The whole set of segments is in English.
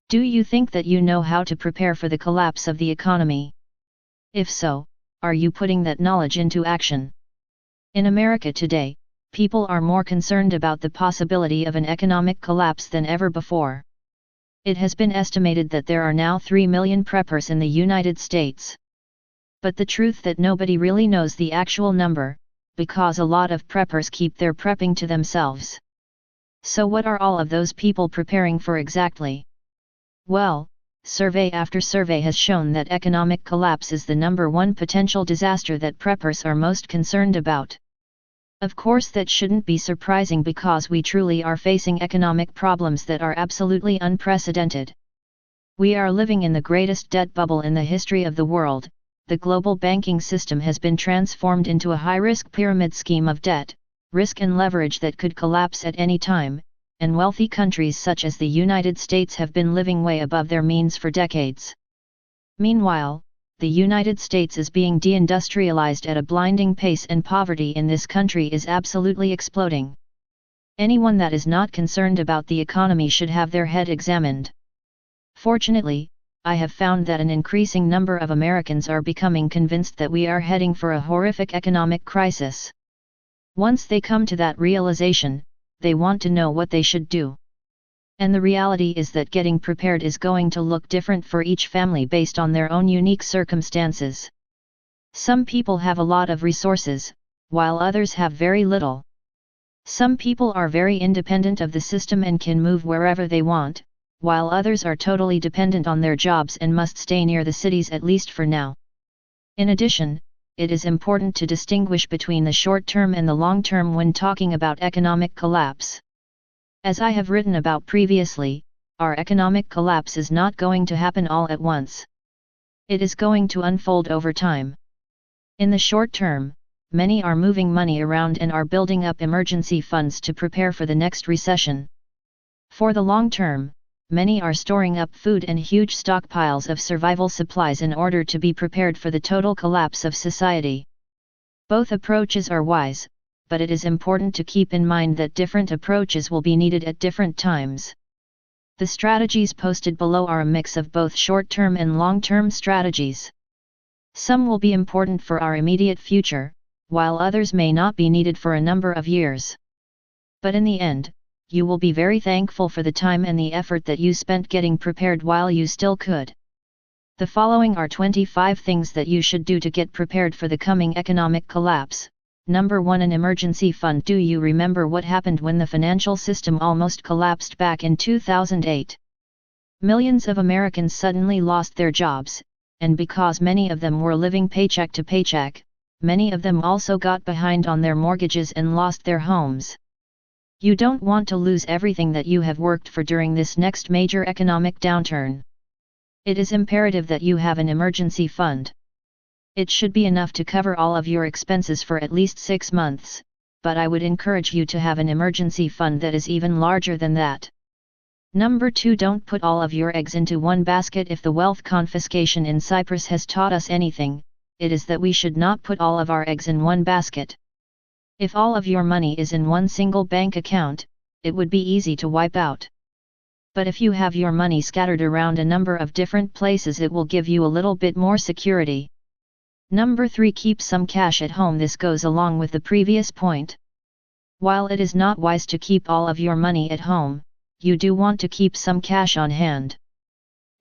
Do you think that you know how to prepare for the collapse of the economy? If so, are you putting that knowledge into action? In America today, people are more concerned about the possibility of an economic collapse than ever before. It has been estimated that there are now 3 million preppers in the United States. But the truth that nobody really knows the actual number, because a lot of preppers keep their prepping to themselves. So what are all of those people preparing for exactly? Well, survey after survey has shown that economic collapse is the number one potential disaster that preppers are most concerned about. Of course, that shouldn't be surprising because we truly are facing economic problems that are absolutely unprecedented. We are living in the greatest debt bubble in the history of the world. The global banking system has been transformed into a high-risk pyramid scheme of debt, risk and leverage that could collapse at any time, and wealthy countries such as the United States have been living way above their means for decades. Meanwhile, the United States is being deindustrialized at a blinding pace and poverty in this country is absolutely exploding. Anyone that is not concerned about the economy should have their head examined. Fortunately, I have found that an increasing number of Americans are becoming convinced that we are heading for a horrific economic crisis. Once they come to that realization, they want to know what they should do. And the reality is that getting prepared is going to look different for each family based on their own unique circumstances. Some people have a lot of resources, while others have very little. Some people are very independent of the system and can move wherever they want, while others are totally dependent on their jobs and must stay near the cities at least for now. In addition, it is important to distinguish between the short-term and the long-term when talking about economic collapse. As I have written about previously, our economic collapse is not going to happen all at once. It is going to unfold over time. In the short term, many are moving money around and are building up emergency funds to prepare for the next recession. For the long term, many are storing up food and huge stockpiles of survival supplies in order to be prepared for the total collapse of society. Both approaches are wise, but it is important to keep in mind that different approaches will be needed at different times. The strategies posted below are a mix of both short-term and long-term strategies. Some will be important for our immediate future, while others may not be needed for a number of years. But in the end, you will be very thankful for the time and the effort that you spent getting prepared while you still could. The following are 25 things that you should do to get prepared for the coming economic collapse. Number 1. An emergency fund. Do you remember what happened when the financial system almost collapsed back in 2008? Millions of Americans suddenly lost their jobs, and because many of them were living paycheck to paycheck, many of them also got behind on their mortgages and lost their homes. You don't want to lose everything that you have worked for during this next major economic downturn. It is imperative that you have an emergency fund. It should be enough to cover all of your expenses for at least 6 months, but I would encourage you to have an emergency fund that is even larger than that. Number 2. Don't put all of your eggs into one basket. If the wealth confiscation in Cyprus has taught us anything, it is that we should not put all of our eggs in one basket. If all of your money is in one single bank account, it would be easy to wipe out. But if you have your money scattered around a number of different places, it will give you a little bit more security. Number 3. Keep some cash at home. This goes along with the previous point. While it is not wise to keep all of your money at home, you do want to keep some cash on hand.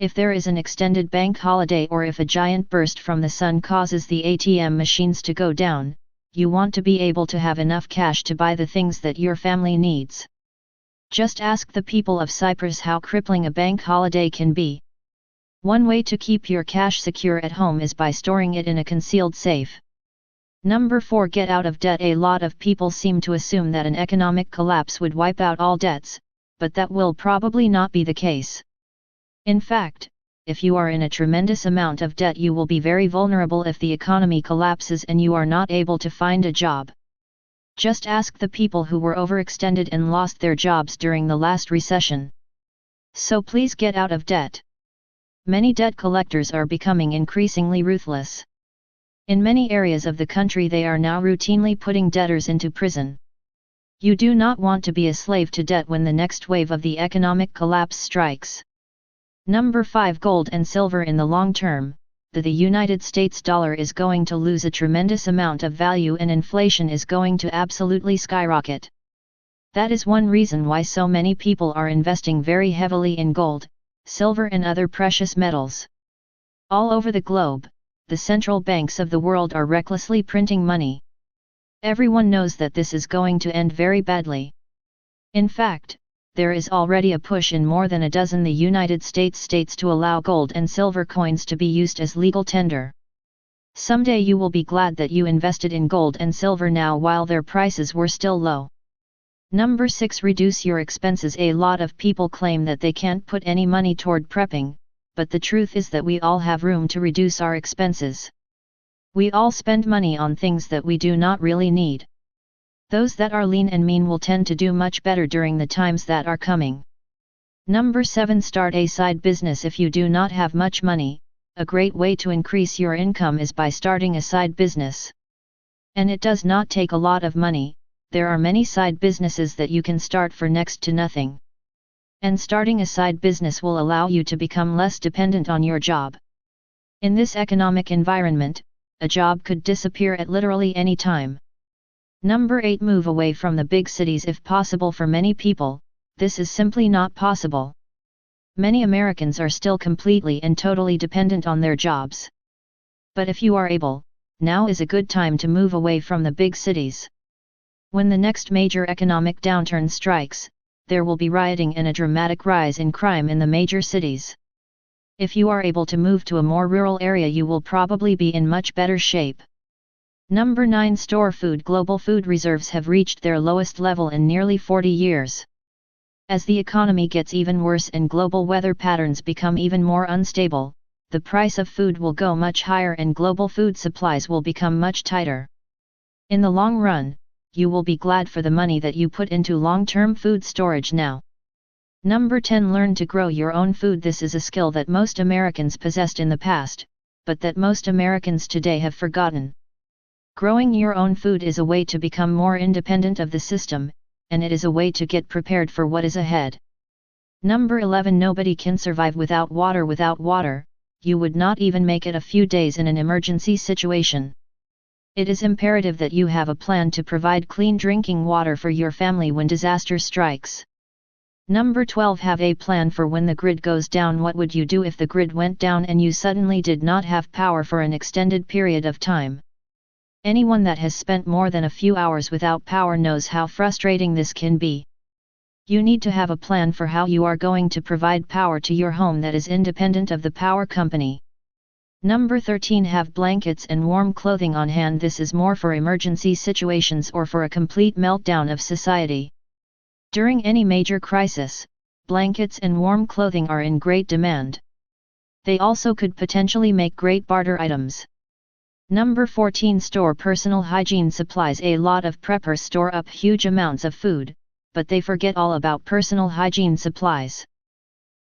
If there is an extended bank holiday or if a giant burst from the sun causes the ATM machines to go down, you want to be able to have enough cash to buy the things that your family needs. Just ask the people of Cyprus how crippling a bank holiday can be. One way to keep your cash secure at home is by storing it in a concealed safe. Number 4. Get out of debt. A lot of people seem to assume that an economic collapse would wipe out all debts, but that will probably not be the case. In fact, if you are in a tremendous amount of debt, you will be very vulnerable if the economy collapses and you are not able to find a job. Just ask the people who were overextended and lost their jobs during the last recession. So please get out of debt. Many debt collectors are becoming increasingly ruthless. In many areas of the country, they are now routinely putting debtors into prison. You do not want to be a slave to debt when the next wave of the economic collapse strikes. Number 5. Gold and silver. In the long term, the United States dollar is going to lose a tremendous amount of value and inflation is going to absolutely skyrocket. That is one reason why so many people are investing very heavily in gold, silver and other precious metals. All over the globe, the central banks of the world are recklessly printing money. Everyone knows that this is going to end very badly. In fact, there is already a push in more than a dozen the United States states to allow gold and silver coins to be used as legal tender. Someday you will be glad that you invested in gold and silver now while their prices were still low. Number 6. Reduce your expenses. A lot of people claim that they can't put any money toward prepping, but the truth is that we all have room to reduce our expenses. We all spend money on things that we do not really need. Those that are lean and mean will tend to do much better during the times that are coming. Number 7. Start a side business. If you do not have much money, a great way to increase your income is by starting a side business. And it does not take a lot of money. There are many side businesses that you can start for next to nothing. And starting a side business will allow you to become less dependent on your job. In this economic environment, a job could disappear at literally any time. Number 8. Move away from the big cities if possible. For many people, this is simply not possible. Many Americans are still completely and totally dependent on their jobs. But if you are able, now is a good time to move away from the big cities. When the next major economic downturn strikes, there will be rioting and a dramatic rise in crime in the major cities. If you are able to move to a more rural area, you will probably be in much better shape. Number 9. Store food. Global food reserves have reached their lowest level in nearly 40 years. As the economy gets even worse and global weather patterns become even more unstable, the price of food will go much higher and global food supplies will become much tighter. In the long run, you will be glad for the money that you put into long-term food storage now. Number 10. Learn to grow your own food. This is a skill that most Americans possessed in the past, but that most Americans today have forgotten. Growing your own food is a way to become more independent of the system, and it is a way to get prepared for what is ahead. Number 11. Nobody can survive without water. Without water, you would not even make it a few days in an emergency situation. It is imperative that you have a plan to provide clean drinking water for your family when disaster strikes. Number 12. Have a plan for when the grid goes down. What would you do if the grid went down and you suddenly did not have power for an extended period of time? Anyone that has spent more than a few hours without power knows how frustrating this can be. You need to have a plan for how you are going to provide power to your home that is independent of the power company. Number 13. Have blankets and warm clothing on hand. This is more for emergency situations or for a complete meltdown of society. During any major crisis, blankets and warm clothing are in great demand. They also could potentially make great barter items. Number 14. Store personal hygiene supplies. A lot of preppers store up huge amounts of food, but they forget all about personal hygiene supplies.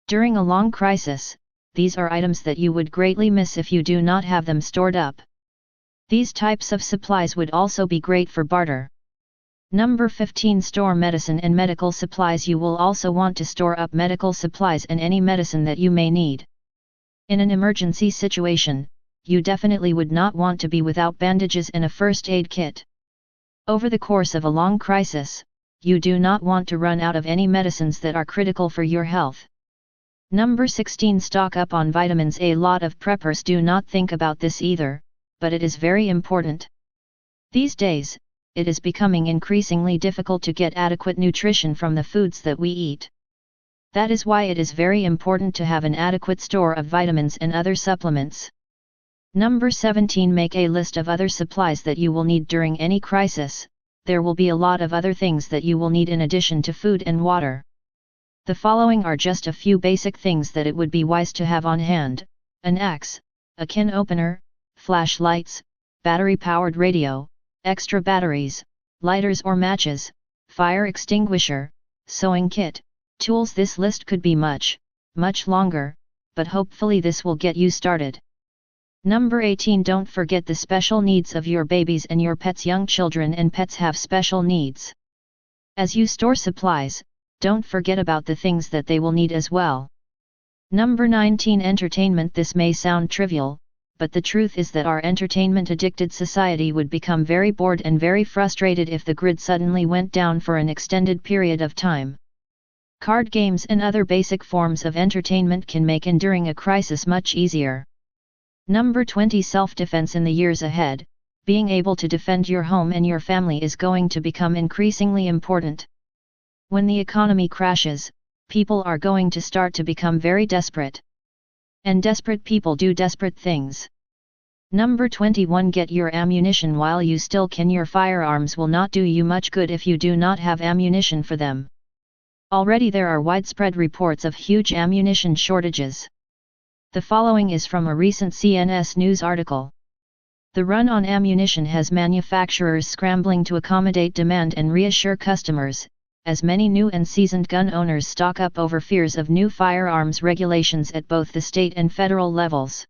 During a long crisis, these are items that you would greatly miss if you do not have them stored up. These types of supplies would also be great for barter. Number 15. Store medicine and medical supplies. You will also want to store up medical supplies and any medicine that you may need. In an emergency situation, you definitely would not want to be without bandages and a first aid kit. Over the course of a long crisis, you do not want to run out of any medicines that are critical for your health. Number 16. Stock up on vitamins. A lot of preppers do not think about this either, but it is very important. These days, it is becoming increasingly difficult to get adequate nutrition from the foods that we eat. That is why it is very important to have an adequate store of vitamins and other supplements. Number 17. Make a list of other supplies that you will need during any crisis. There will be a lot of other things that you will need in addition to food and water. The following are just a few basic things that it would be wise to have on hand: an axe, a can opener, flashlights, battery-powered radio, extra batteries, lighters or matches, fire extinguisher, sewing kit, tools. This list could be much longer, but hopefully this will get you started. Number 18. Don't forget the special needs of your babies and your pets. Young children and pets have special needs. As you store supplies, don't forget about the things that they will need as well. Number 19. Entertainment. This may sound trivial, but the truth is that our entertainment-addicted society would become very bored and very frustrated if the grid suddenly went down for an extended period of time. Card games and other basic forms of entertainment can make enduring a crisis much easier. Number 20. Self-defense. In the years ahead, being able to defend your home and your family is going to become increasingly important. When the economy crashes, people are going to start to become very desperate. And desperate people do desperate things. Number 21. Get your ammunition while you still can. Your firearms will not do you much good if you do not have ammunition for them. Already there are widespread reports of huge ammunition shortages. The following is from a recent CNS News article. The run on ammunition has manufacturers scrambling to accommodate demand and reassure customers, as many new and seasoned gun owners stock up over fears of new firearms regulations at both the state and federal levels.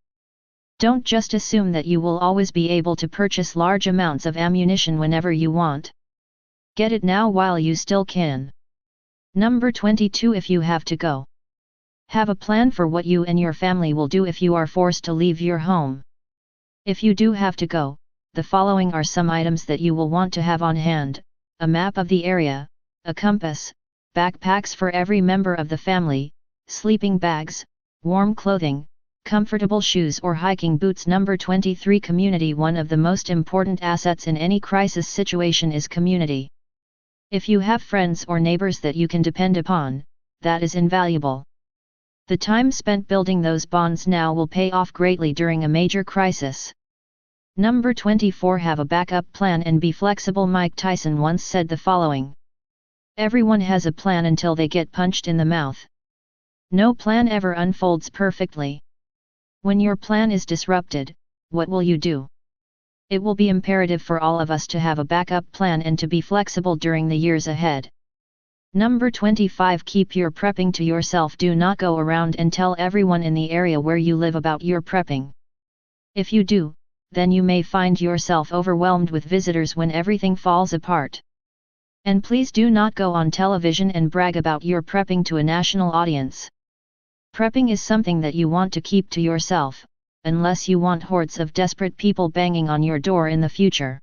Don't just assume that you will always be able to purchase large amounts of ammunition whenever you want. Get it now while you still can. Number 22. If you have to go, have a plan for what you and your family will do if you are forced to leave your home. If you do have to go, the following are some items that you will want to have on hand: a map of the area, a compass, backpacks for every member of the family, sleeping bags, warm clothing, comfortable shoes or hiking boots. Number 23. Community. One of the most important assets in any crisis situation is community. If you have friends or neighbors that you can depend upon, that is invaluable. The time spent building those bonds now will pay off greatly during a major crisis. Number 24. Have a backup plan and be flexible. Mike Tyson once said the following: "Everyone has a plan until they get punched in the mouth. No plan ever unfolds perfectly. When your plan is disrupted, what will you do?" It will be imperative for all of us to have a backup plan and to be flexible during the years ahead. Number 25. Keep your prepping to yourself. Do not go around and tell everyone in the area where you live about your prepping. If you do, then you may find yourself overwhelmed with visitors when everything falls apart. And please do not go on television and brag about your prepping to a national audience. Prepping is something that you want to keep to yourself, unless you want hordes of desperate people banging on your door in the future.